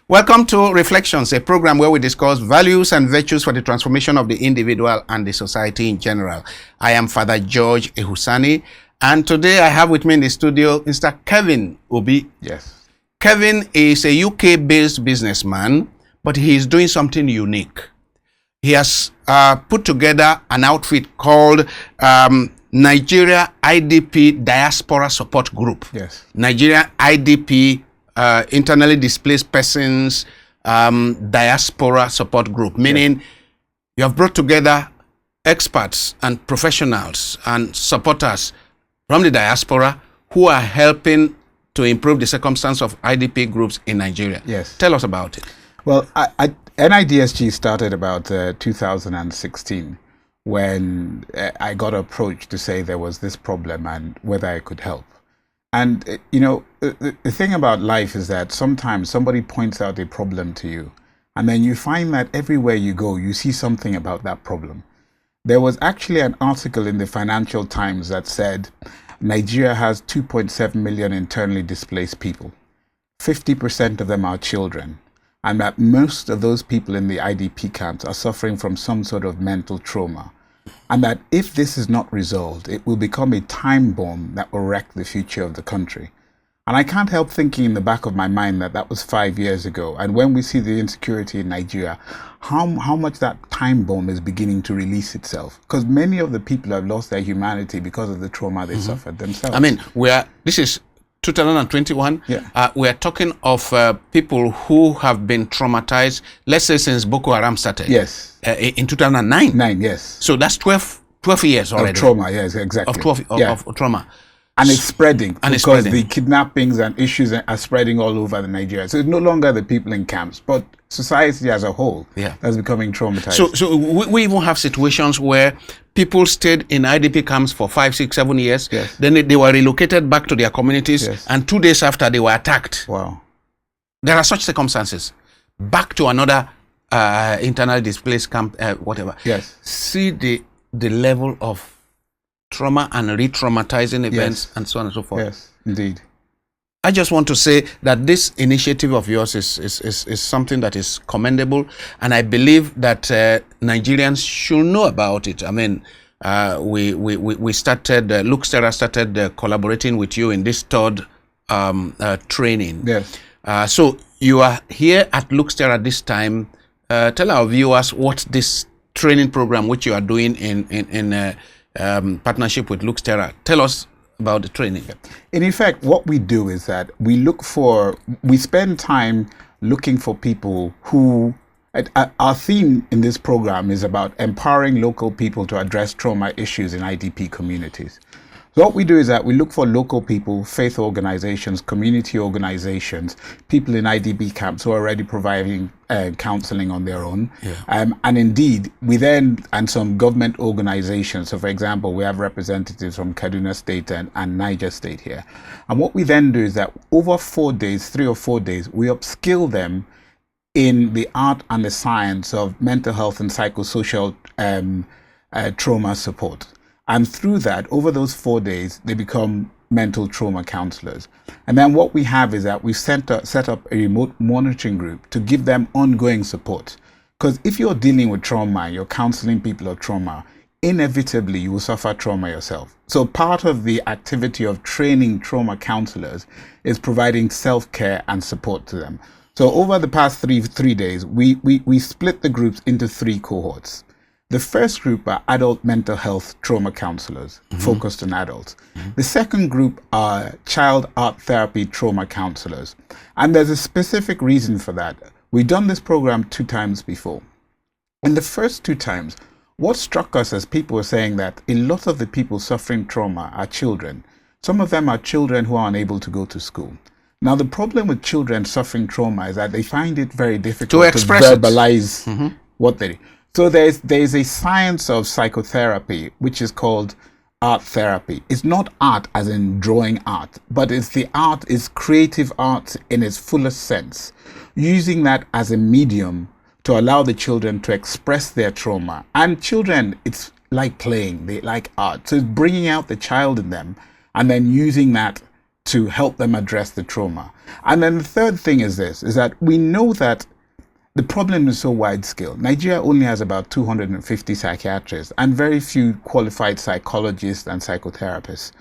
Welcome to Reflections, a program where we discuss values and virtues for the transformation of the individual and the society in general. I am Father George Ehusani, and today I have with me in the studio Mr. Kevin Obi. Yes. Kevin is a UK-based businessman, but he is doing something unique. He has put together an outfit called Nigeria Idp Diaspora Support Group. Yes. Nigeria IDP internally displaced persons diaspora support group, meaning you have brought together experts and professionals and supporters from the diaspora who are helping to improve the circumstance of IDP groups in Nigeria. Yes. Tell us about it. Well, NIDSG started about 2016 when I got approached to say there was this problem and whether I could help. And, you know, the thing about life is that sometimes somebody points out a problem to you, and then you find that everywhere you go, you see something about that problem. There was actually an article in the Financial Times that said Nigeria has 2.7 million internally displaced people. 50% of them are children, and that most of those people in the IDP camps are suffering from some sort of mental trauma. And that if this is not resolved, it will become a time bomb that will wreck the future of the country. And I can't help thinking in the back of my mind that that was 5 years ago. And when we see the insecurity in Nigeria, how much that time bomb is beginning to release itself. Because many of the people have lost their humanity because of the trauma they suffered themselves. I mean, this is 2021. Yeah. We are talking of people who have been traumatized, let's say since Boko Haram started. Yes. In 2009. Yes. So that's 12 years already. Of trauma, yes, exactly. Of trauma. And it's spreading because the kidnappings and issues are spreading all over Nigeria. So it's no longer the people in camps, but society as a whole that's becoming traumatized. So we even have situations where people stayed in IDP camps for 5, 6, 7 years. Yes. Then they were relocated back to their communities, Yes. and 2 days after they were attacked. Wow. There are such circumstances. Back to another internally displaced camp, whatever. Yes. See the level of trauma and re-traumatizing events and so on and so forth. Yes, indeed. I just want to say that this initiative of yours is something that is commendable, and I believe that Nigerians should know about it. I mean, we started, Terra started collaborating with you in this third training. Yes. So you are here at Terra this time. Tell our viewers what this training program which you are doing in partnership with Terra. Tell us about the training. In effect, what we do is that we spend time looking for people who, our theme in this program is about empowering local people to address trauma issues in IDP communities. So what we do is that we look for local people, faith organizations, community organizations, people in IDP camps who are already providing counseling on their own. Yeah. And indeed, and some government organizations. So for example, we have representatives from Kaduna State and Niger State here. And what we then do is that over 4 days, 3 or 4 days, we upskill them in the art and the science of mental health and psychosocial trauma support. And through that, over those 4 days, they become mental trauma counselors. And then what we have is that we set up a remote monitoring group to give them ongoing support. Because if you're dealing with trauma, you're counseling people of trauma, inevitably you will suffer trauma yourself. So part of the activity of training trauma counselors is providing self-care and support to them. So over the past three days, we split the groups into 3 cohorts. The first group are adult mental health trauma counselors focused on adults. The second group are child art therapy trauma counselors. And there's a specific reason for that. We've done this program 2 times before. In the first 2 times, what struck us as people were saying that a lot of the people suffering trauma are children. Some of them are children who are unable to go to school. Now, the problem with children suffering trauma is that they find it very difficult to verbalize what they do. So there's a science of psychotherapy which is called art therapy. It's not art as in drawing art, but it's creative art in its fullest sense, using that as a medium to allow the children to express their trauma. And children, it's like playing, they like art. So it's bringing out the child in them and then using that to help them address the trauma. And then the third thing is this, is that we know that the problem is so wide scale. Nigeria only has about 250 psychiatrists and very few qualified psychologists and psychotherapists.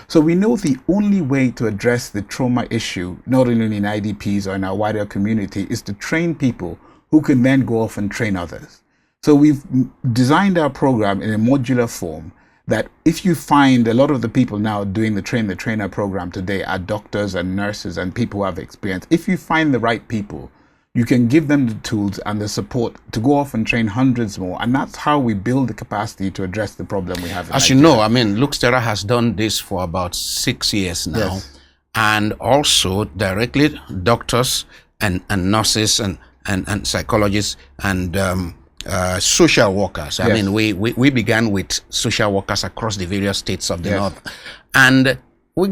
So we know the only way to address the trauma issue, not only in IDPs or in our wider community, is to train people who can then go off and train others. So we've designed our program in a modular form that if you find a lot of the people now doing the train the trainer program today are doctors and nurses and people who have experience. If you find the right people, you can give them the tools and the support to go off and train hundreds more. And that's how we build the capacity to address the problem we have in As Nigeria. you know, I mean, Terra has done this for about 6 years now. Yes. And also directly doctors and nurses and psychologists and social workers. I Yes. mean, we began with social workers across the various states of the Yes. north. And we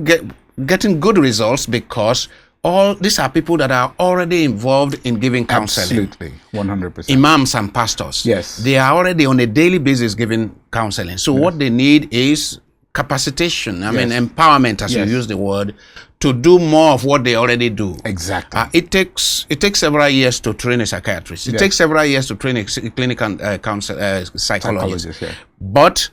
getting good results because all these are people that are already involved in giving counseling. Absolutely, 100%. Imams and pastors. Yes. They are already on a daily basis giving counseling. So what they need is capacitation, I mean empowerment, as Yes. you use the word, to do more of what they already do. Exactly. It takes several years to train a psychiatrist. It Yes. takes several years to train a clinical psychologist. Psychologist, yeah. But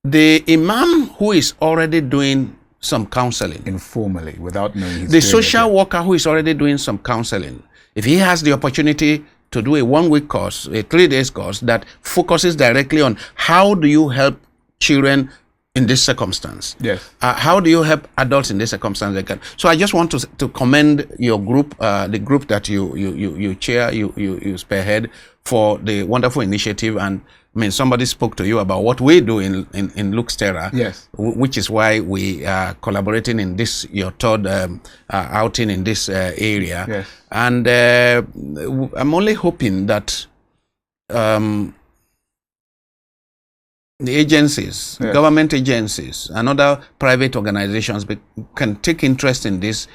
the imam who is already doing some counseling, Informally, without knowing he's the doing social it. worker who is already doing some counseling, if he has the opportunity to do a 1-week course, a 3-day course that focuses directly on how do you help children in this circumstance? Yes. How do you help adults in this circumstance? So I just want to commend your group, the group that you chair, you spearhead, for the wonderful initiative. And I mean, somebody spoke to you about what we do in Terra, Yes. which is why we are collaborating in this, your third outing in this area. Yes. And I'm only hoping that the agencies, Yes. government agencies, and other private organizations can take interest in this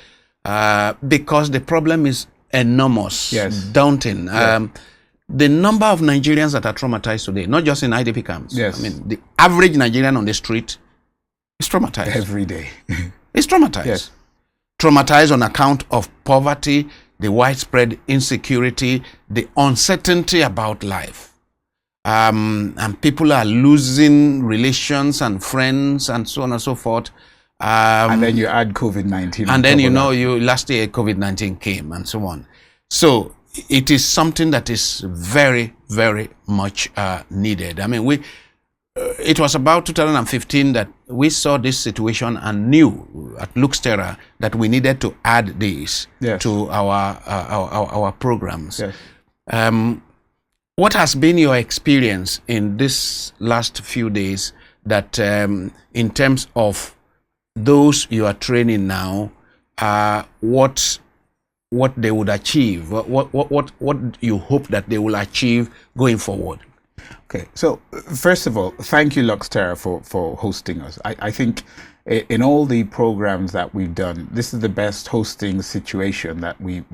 because the problem is enormous, Yes. daunting. Yeah. The number of Nigerians that are traumatized today, not just in IDP camps. Yes. I mean, the average Nigerian on the street is traumatized. Every day. It's traumatized. Yes. Traumatized on account of poverty, the widespread insecurity, the uncertainty about life. And people are losing relations and friends and so on and so forth. And then you add COVID-19. And then, you know, last year COVID-19 came and so on. So it is something that is very, very much needed. I mean, it was about 2015 that we saw this situation and knew at Terra that we needed to add this Yes. to our programs. Yes. What has been your experience in this last few days that in terms of those you are training now, what they would achieve, what you hope that they will achieve going forward? Okay, so first of all, thank you, Terra, for hosting us. I think in all the programs that we've done, this is the best hosting situation that we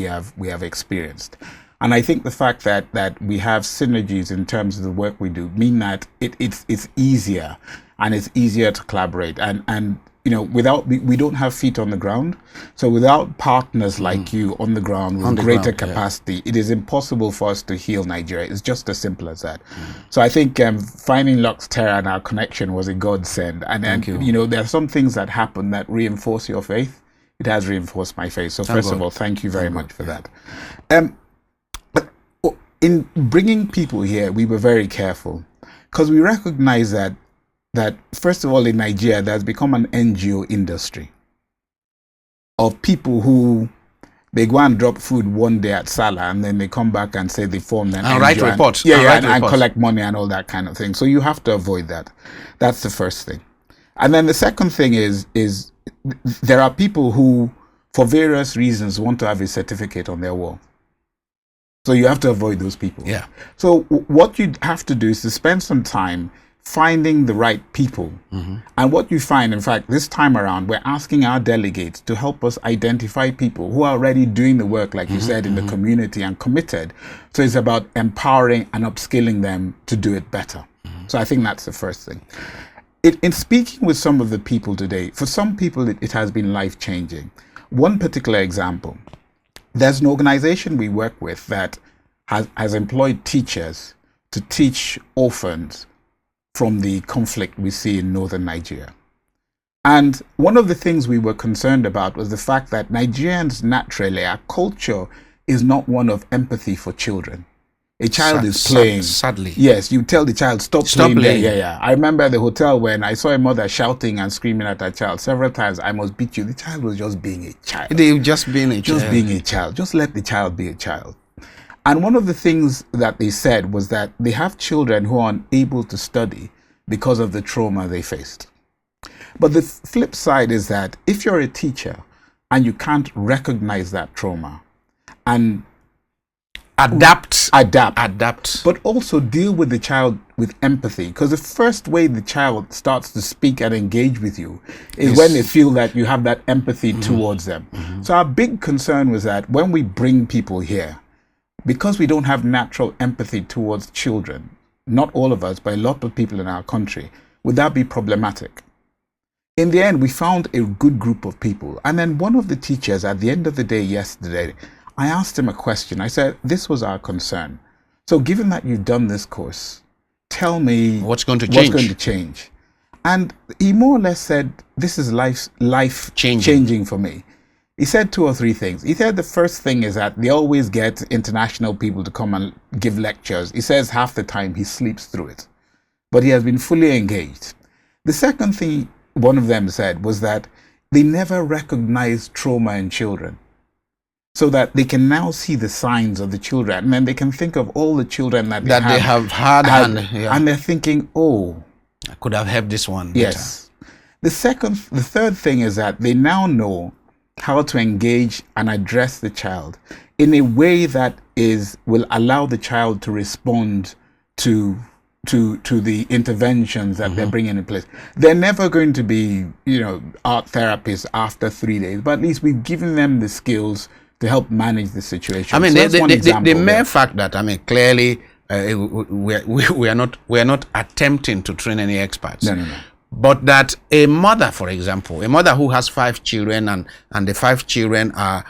have experienced. And I think the fact that we have synergies in terms of the work we do mean that it's easier, and it's easier to collaborate. And you know, we don't have feet on the ground. So without partners like you on the ground with greater capacity, it is impossible for us to heal Nigeria. It's just as simple as that. So I think finding Terra and our connection was a godsend. And you know, there are some things that happen that reinforce your faith. It has reinforced my faith. So first of all, thank you very much for that. But in bringing people here, we were very careful because we recognize that first of all, in Nigeria, there's become an NGO industry of people who they go and drop food one day at Salah, and then they come back and say they formed an NGO write reports. And collect money and all that kind of thing. So you have to avoid that. That's the first thing. And then the second thing is there are people who, for various reasons, want to have a certificate on their wall. So you have to avoid those people. Yeah. So what you have to do is to spend some time finding the right people. And what you find, in fact, this time around, we're asking our delegates to help us identify people who are already doing the work, like you said, in the community and committed. So it's about empowering and upskilling them to do it better. So I think that's the first thing. In speaking with some of the people today, for some people it has been life-changing. One particular example, there's an organization we work with that has employed teachers to teach orphans from the conflict we see in northern Nigeria. And one of the things we were concerned about was the fact that Nigerians naturally, our culture is not one of empathy for children. A child is playing. Sadly. Yes, you tell the child, stop playing. Yeah. I remember at the hotel when I saw a mother shouting and screaming at her child several times, I must beat you. The child was just being a child. Just being a child. Just being a child. Just let the child be a child. And one of the things that they said was that they have children who are unable to study because of the trauma they faced. But the flip side is that if you're a teacher and you can't recognize that trauma and adapt, but also deal with the child with empathy, because the first way the child starts to speak and engage with you is when they feel that you have that empathy towards them. So our big concern was that when we bring people here, because we don't have natural empathy towards children, not all of us, but a lot of people in our country, would that be problematic? In the end, we found a good group of people. And then one of the teachers at the end of the day yesterday, I asked him a question. I said, this was our concern. So given that you've done this course, tell me what's going to change. And he more or less said, this is life changing for me. He said 2 or 3 things. He said the first thing is that they always get international people to come and give lectures. He says half the time he sleeps through it, but he has been fully engaged. The second thing one of them said was that they never recognize trauma in children, so that they can now see the signs of the children, and then they can think of all the children that they have had, and they're thinking, oh, I could have helped this one better. Yes. The third thing is that they now know how to engage and address the child in a way that will allow the child to respond to the interventions that they're bringing in place. They're never going to be, art therapists after 3 days, but at least we've given them the skills to help manage the situation. I mean, so the mere fact that, clearly we are not attempting to train any experts. No. But that a mother, for example, a mother who has 5 children and the 5 children are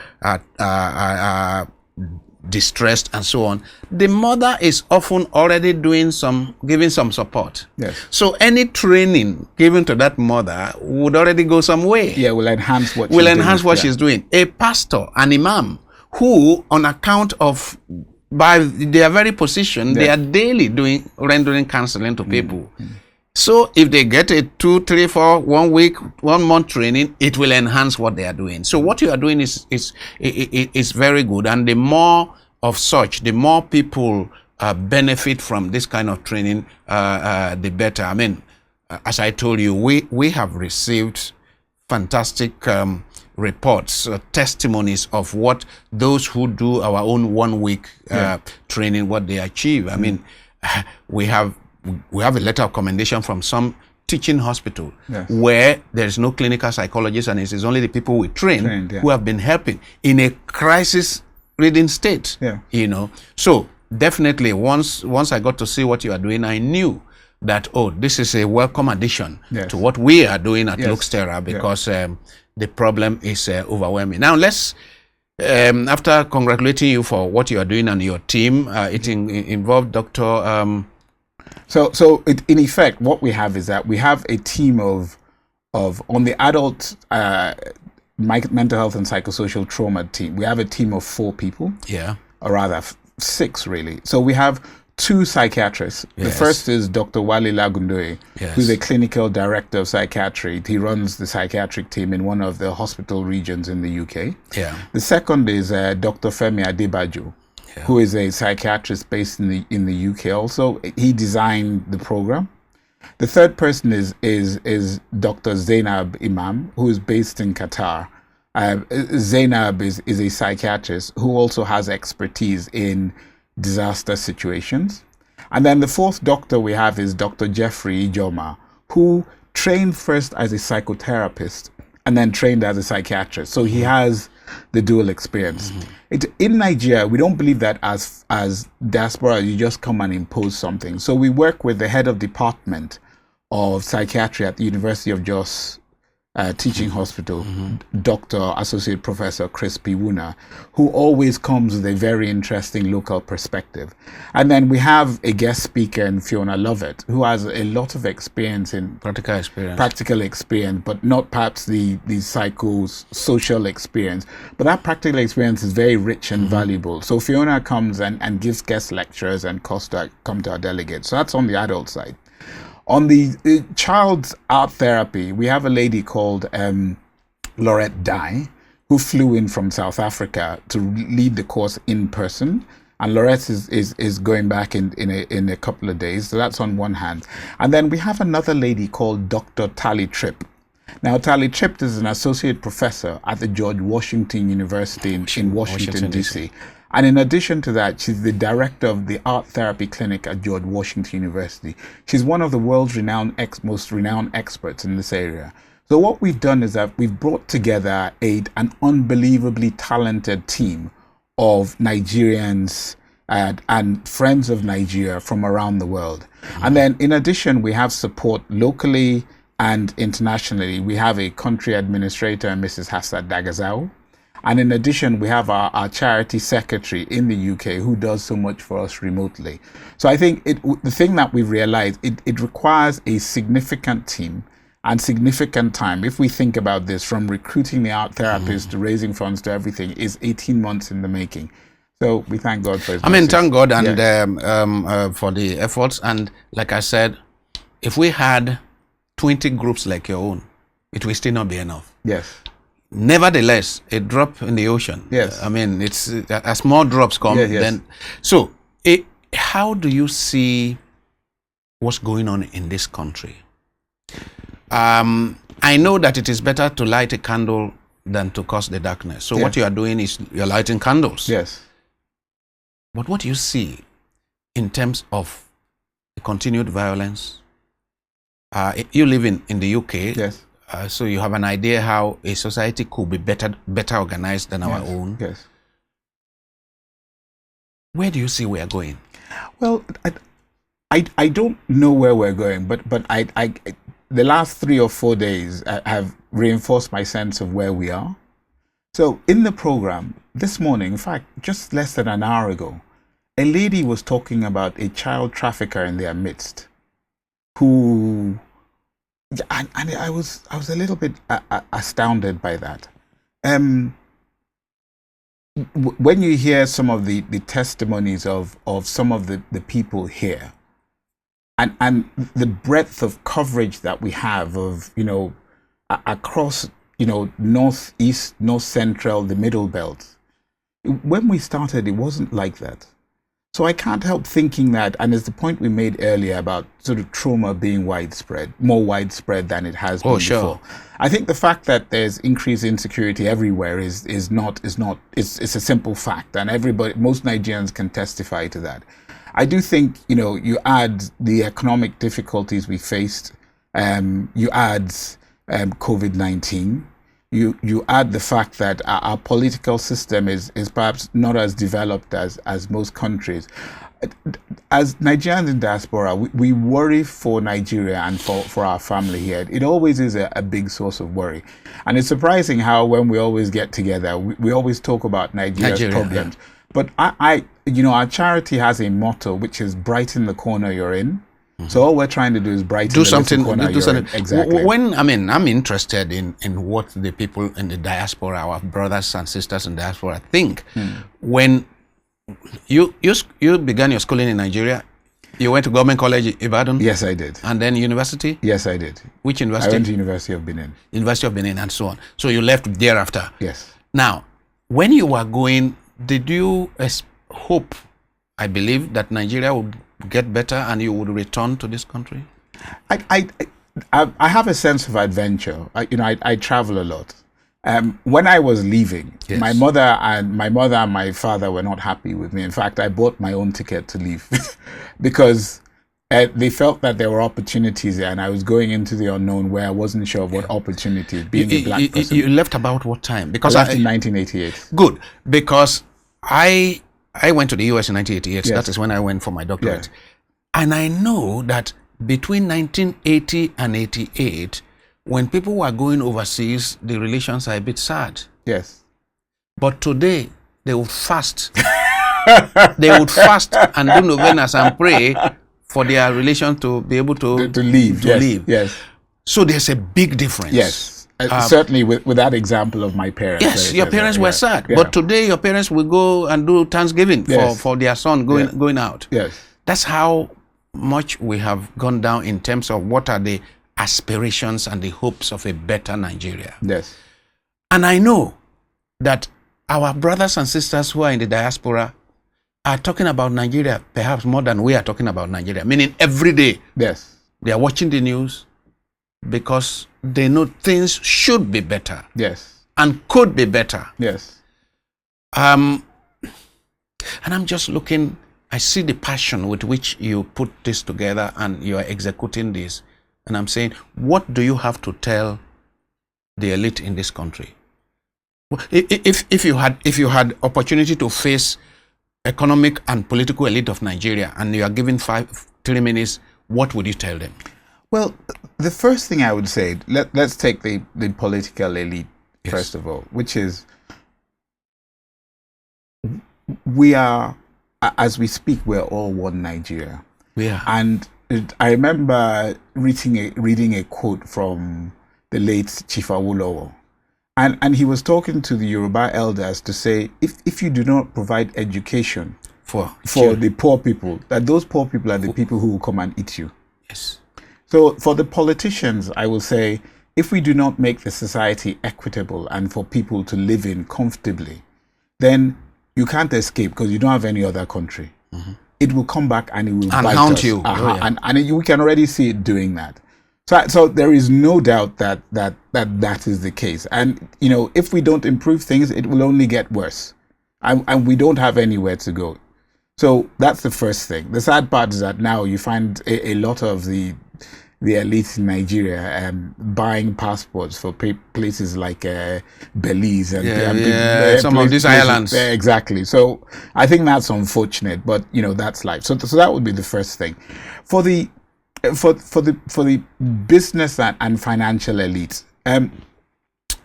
distressed and so on, the mother is often already giving some support. Yes. So any training given to that mother would already go some way. Yeah, will enhance what she's doing. A pastor, an imam, who on account of by their very position, they are daily rendering counseling to people. So if they get a 2, 3, 4, 1 week, 1 month training, it will enhance what they are doing. So what you are doing is very good. And the more of such, the more people benefit from this kind of training, the better. I mean, as I told you, we have received fantastic reports, testimonies of what those who do our own 1 week training, what they achieve. I mean, we have a letter of commendation from some teaching hospital where there is no clinical psychologist, and it is only the people we train who have been helping in a crisis reading state. So definitely once I got to see what you are doing, I knew that, this is a welcome addition to what we are doing at Terra, because the problem is overwhelming. Now let's after congratulating you for what you are doing and your team, it involved Dr. So in effect, what we have is that we have a team of on the adult mental health and psychosocial trauma team, we have a team of 4 people. Or rather 6 really. So we have 2 psychiatrists. The first is Dr. Wale Lagundoye, who's a clinical director of psychiatry. He runs the psychiatric team in one of the hospital regions in the UK. The second is Dr. Femi Adebajo, who is a psychiatrist based in the UK also. He designed the program. The third person is Dr. Zainab Imam, who is based in Qatar. Zainab is a psychiatrist who also has expertise in disaster situations. And then the fourth doctor we have is Dr. Jeffrey Ijoma, who trained first as a psychotherapist and then trained as a psychiatrist. So he has the dual experience. In Nigeria, we don't believe that as diaspora, you just come and impose something. So we work with the head of department of Psychiatry at the University of Jos Teaching Hospital, Dr. Associate Professor Chris P. Wuna, who always comes with a very interesting local perspective. And then we have a guest speaker in Fiona Lovett, who has a lot of experience in practical experience, but not perhaps the psycho-social experience. But that practical experience is very rich and valuable. So Fiona comes and gives guest lectures and come to our delegates. So that's on the adult side. On the child's art therapy, we have a lady called Laurette Dye, who flew in from South Africa to lead the course in person. And Laurette is going back in a couple of days. So that's on one hand. And then we have another lady called Dr. Tali Tripp. Now, Tali Tripp is an associate professor at the George Washington University in Washington, D.C. And in addition to that, she's the director of the Art Therapy Clinic at George Washington University. She's one of the world's most renowned experts in this area. So what we've done is that we've brought together an unbelievably talented team of Nigerians and friends of Nigeria from around the world. And then in addition, we have support locally and internationally. We have a country administrator, Mrs. Hafsat Dagazao. And in addition, we have our charity secretary in the UK who does so much for us remotely. So I think the thing that we've realized, it requires a significant team and significant time. If we think about this, from recruiting the art therapists to raising funds to everything, is 18 months in the making. So we thank God for his message. Thank God and for the efforts. And like I said, if we had 20 groups like your own, it will still not be enough. Yes. Nevertheless, a drop in the ocean. Yes. It's as more drops come, then. So, how do you see what's going on in this country? I know that it is better to light a candle than to cause the darkness. So what you are doing is you're lighting candles. Yes. But what do you see in terms of the continued violence? You live in the UK. Yes. So you have an idea how a society could be better organized than our own. Yes. Where do you see we are going? Well, I don't know where we're going, but I the last 3 or 4 days have reinforced my sense of where we are. So in the program this morning, in fact, just less than an hour ago, a lady was talking about a child trafficker in their midst, who. And I was a little bit astounded by that. When you hear some of the testimonies of some of the people here, and the breadth of coverage that we have of, across, northeast, north central, the middle belt. When we started, it wasn't like that. So I can't help thinking that, and it's the point we made earlier about sort of trauma being widespread, more widespread than it has been before. I think the fact that there's increased insecurity everywhere is a simple fact, and most Nigerians can testify to that. I do think, you add the economic difficulties we faced, you add COVID-19. You add the fact that our political system is perhaps not as developed as most countries. As Nigerians in diaspora, we worry for Nigeria and for our family here. It always is a big source of worry. And it's surprising how when we always get together, we always talk about Nigeria's problems. Yeah. But our charity has a motto, which is brighten the corner you're in. So all we're trying to do is brighten the corner you're in. Exactly. I'm interested in what the people in the diaspora, our brothers and sisters in diaspora, think. When you began your schooling in Nigeria, you went to Government College Ibadan? Yes, I did. And then university? Yes, I did. Which university? I went to University of Benin. University of Benin and so on. So you left thereafter? Yes. Now, when you were going, did you hope, I believe, that Nigeria would get better and you would return to this country? I have a sense of adventure. I travel a lot. When I was leaving, my mother and my father were not happy with me. In fact, I bought my own ticket to leave because they felt that there were opportunities there, and I was going into the unknown where I wasn't sure of what opportunities. Being a black person. You left about what time? Because I left in 1988. Good, because I went to the US in 1988. Yes. That is when I went for my doctorate. Yeah. And I know that between 1980 and 88, when people were going overseas, the relations are a bit sad. Yes. But today, they would fast. They would fast and do novenas and pray for their relation to be able to leave. To yes. leave. Yes. So there's a big difference. Yes. Certainly with that example of my parents. Yes, your parents were sad. But today your parents will go and do Thanksgiving for their son going out. Yes. That's how much we have gone down in terms of what are the aspirations and the hopes of a better Nigeria. Yes. And I know that our brothers and sisters who are in the diaspora are talking about Nigeria perhaps more than we are talking about Nigeria, meaning every day. Yes. They are watching the news because they know things should be better. Yes. And could be better. Yes. And I'm just looking, I see the passion with which you put this together and you are executing this. And I'm saying, what do you have to tell the elite in this country? If you had opportunity to face economic and political elite of Nigeria and you are given 3 minutes, what would you tell them? Well, the first thing I would say, let's take the political elite first of all, which is we are, as we speak, we're all one Nigeria. We are. And I remember reading a quote from the late Chief Awolowo. And he was talking to the Yoruba elders to say, if you do not provide education for the poor people, that those poor people are the people who will come and eat you. Yes. So for the politicians, I will say, if we do not make the society equitable and for people to live in comfortably, then you can't escape because you don't have any other country. Mm-hmm. It will come back and it will bite haunt us. you. And we can already see it doing that. So there is no doubt that is the case. And, you know, if we don't improve things, it will only get worse. And we don't have anywhere to go. So that's the first thing. The sad part is that now you find a lot of the elite in Nigeria buying passports for places like Belize and some of these islands. Exactly. So I think that's unfortunate, but, you know, that's life. So that would be the first thing. For the business and financial elite,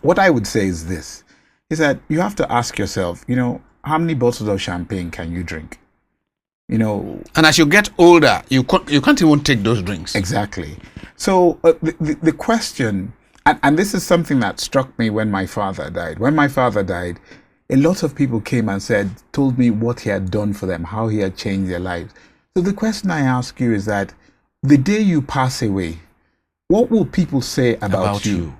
what I would say is this, is that you have to ask yourself, you know, how many bottles of champagne can you drink? You know, and as you get older, you can't even take those drinks. Exactly. So the question, and this is something that struck me when my father died. When my father died, a lot of people came and told me what he had done for them, how he had changed their lives. So the question I ask you is that the day you pass away, what will people say about you?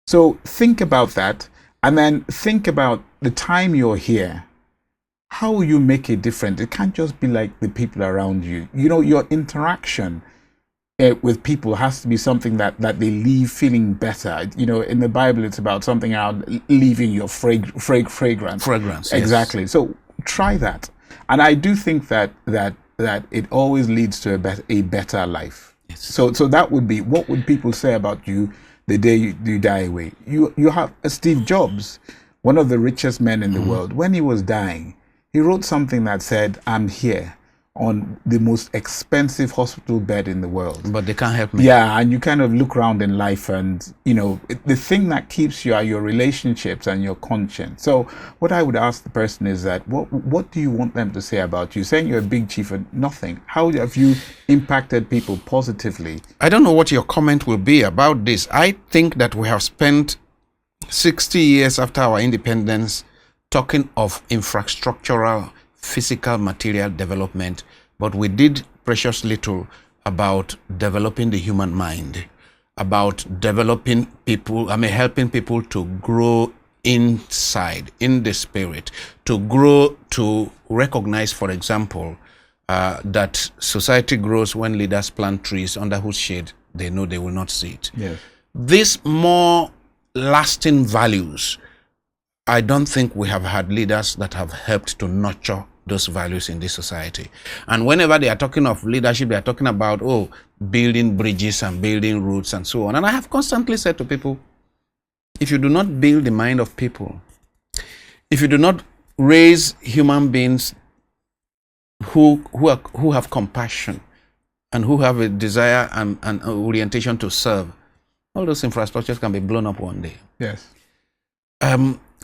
So think about that, and then think about the time you're here. How will you make a difference? It can't just be like the people around you. You know, your interaction with people has to be something that they leave feeling better. You know, in the Bible, it's about something around leaving your fragrance. Fragrance, exactly. Yes. So try that, and I do think that it always leads to a better life. Yes. So that would be, what would people say about you the day you die away? You have Steve Jobs, one of the richest men in the world. When he was dying, he wrote something that said, "I'm here on the most expensive hospital bed in the world, but they can't help me." Yeah, and you kind of look around in life and, you know, the thing that keeps you are your relationships and your conscience. So what I would ask the person is that, what do you want them to say about you? Saying you're a big chief and nothing. How have you impacted people positively? I don't know what your comment will be about this. I think that we have spent 60 years after our independence talking of infrastructural, physical, material development, but we did precious little about developing the human mind, about developing people, helping people to grow inside, in the spirit, to grow, to recognize, for example, that society grows when leaders plant trees under whose shade they know they will not see it. Yes. These more lasting values, I don't think we have had leaders that have helped to nurture those values in this society. And whenever they are talking of leadership, they are talking about, building bridges and building roads and so on. And I have constantly said to people, if you do not build the mind of people, if you do not raise human beings who have compassion, and who have a desire and orientation to serve, all those infrastructures can be blown up one day. Yes.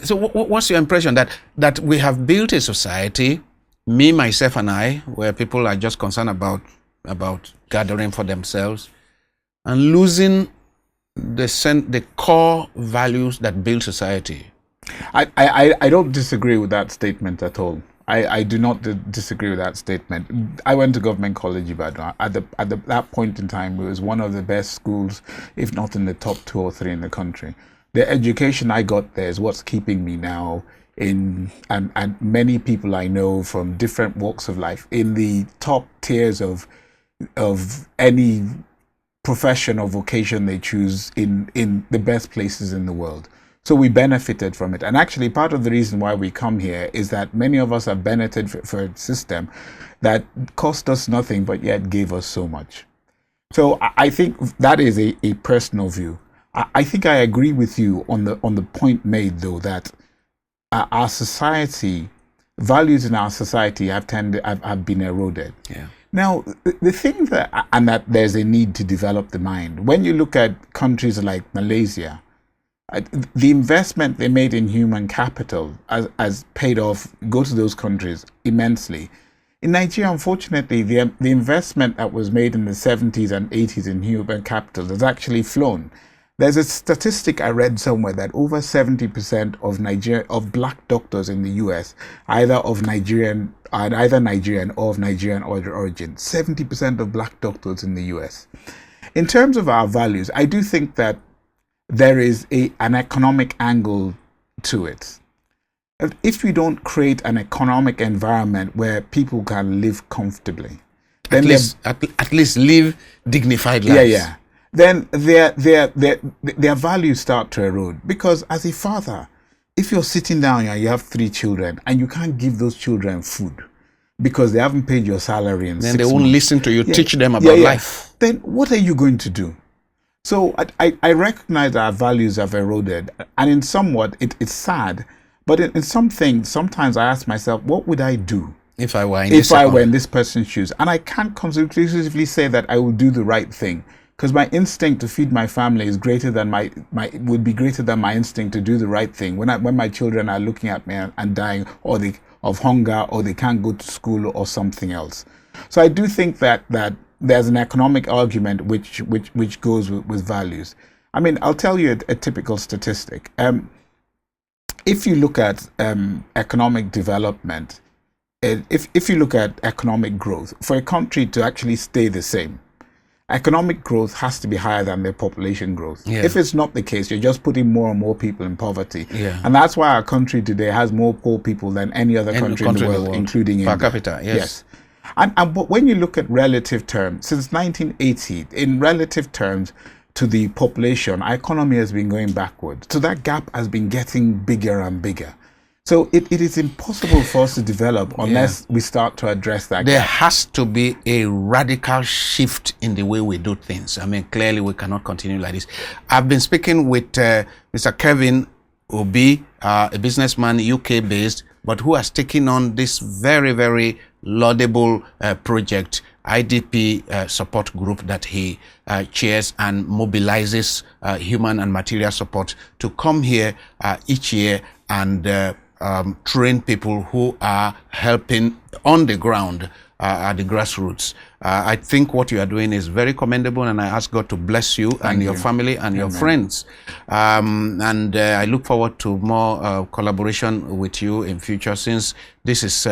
So what's your impression that we have built a society, me, myself, and I, where people are just concerned about gathering for themselves and losing the core values that build society? I don't disagree with that statement at all. I do not disagree with that statement. I went to Government College Ibadan. At that point in time, it was one of the best schools, if not in the top 2 or 3 in the country. The education I got there is what's keeping me now and many people I know from different walks of life in the top tiers of any profession or vocation they choose in the best places in the world. So we benefited from it. And actually part of the reason why we come here is that many of us have benefited for a system that cost us nothing but yet gave us so much. So I think that is a personal view. I think I agree with you on the point made, though, that our society, values in our society have been eroded. Yeah. Now, the thing that there's a need to develop the mind. When you look at countries like Malaysia, the investment they made in human capital has paid off, go to those countries, immensely. In Nigeria, unfortunately, the investment that was made in the 70s and 80s in human capital has actually flown. There's a statistic I read somewhere that over 70% of black doctors in the US, either Nigerian or of Nigerian origin. 70% of black doctors in the US. In terms of our values, I do think that there is an economic angle to it. If we don't create an economic environment where people can live comfortably, then at least live dignified lives. Yeah. Then their values start to erode. Because as a father, if you're sitting down and you have 3 children and you can't give those children food because they haven't paid your salary in 6 months, then they won't listen to you, teach them about life. Then what are you going to do? So I recognize our values have eroded, and in somewhat it's sad, but in some things, sometimes I ask myself, what would I do if I were in this person's shoes? And I can't conclusively say that I will do the right thing, because my instinct to feed my family is greater than would be greater than my instinct to do the right thing when my children are looking at me and dying of hunger, or they can't go to school or something else. So I do think that there's an economic argument which goes with values. I mean, I'll tell you a typical statistic. If you look at economic development, if you look at economic growth, for a country to actually stay the same, economic growth has to be higher than their population growth. Yeah. If it's not the case, you're just putting more and more people in poverty. Yeah. And that's why our country today has more poor people than any other country in the world, including India. Per capita, yes. But when you look at relative terms, since 1980, in relative terms to the population, our economy has been going backward. So that gap has been getting bigger and bigger. So it is impossible for us to develop unless we start to address that There gap. has to be a radical shift in the way we do things. I mean, clearly we cannot continue like this. I've been speaking with Mr. Kevin Obi, a businessman, UK-based, but who has taken on this very, very laudable project, IDP support group, that he chairs and mobilizes human and material support to come here each year and train people who are helping on the ground at the grassroots. I think what you are doing is very commendable, and I ask God to bless you and your family and your friends. And I look forward to more collaboration with you in future, since this is,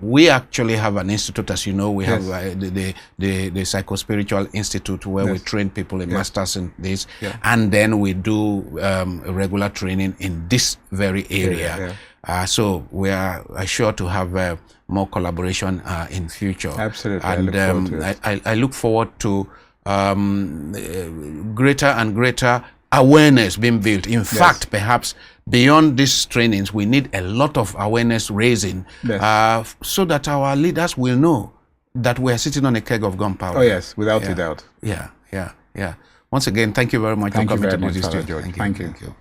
we actually have an institute, as you know. We have the Psychospiritual Institute, where we train people in masters in this, and then we do regular training in this very area. So we are sure to have more collaboration in future. Absolutely. And I look forward to greater and greater awareness being built. In fact, perhaps beyond these trainings, we need a lot of awareness raising so that our leaders will know that we are sitting on a keg of gunpowder. Oh yes, without a doubt. Yeah. Once again, thank you very much for coming to the studio. Thank you.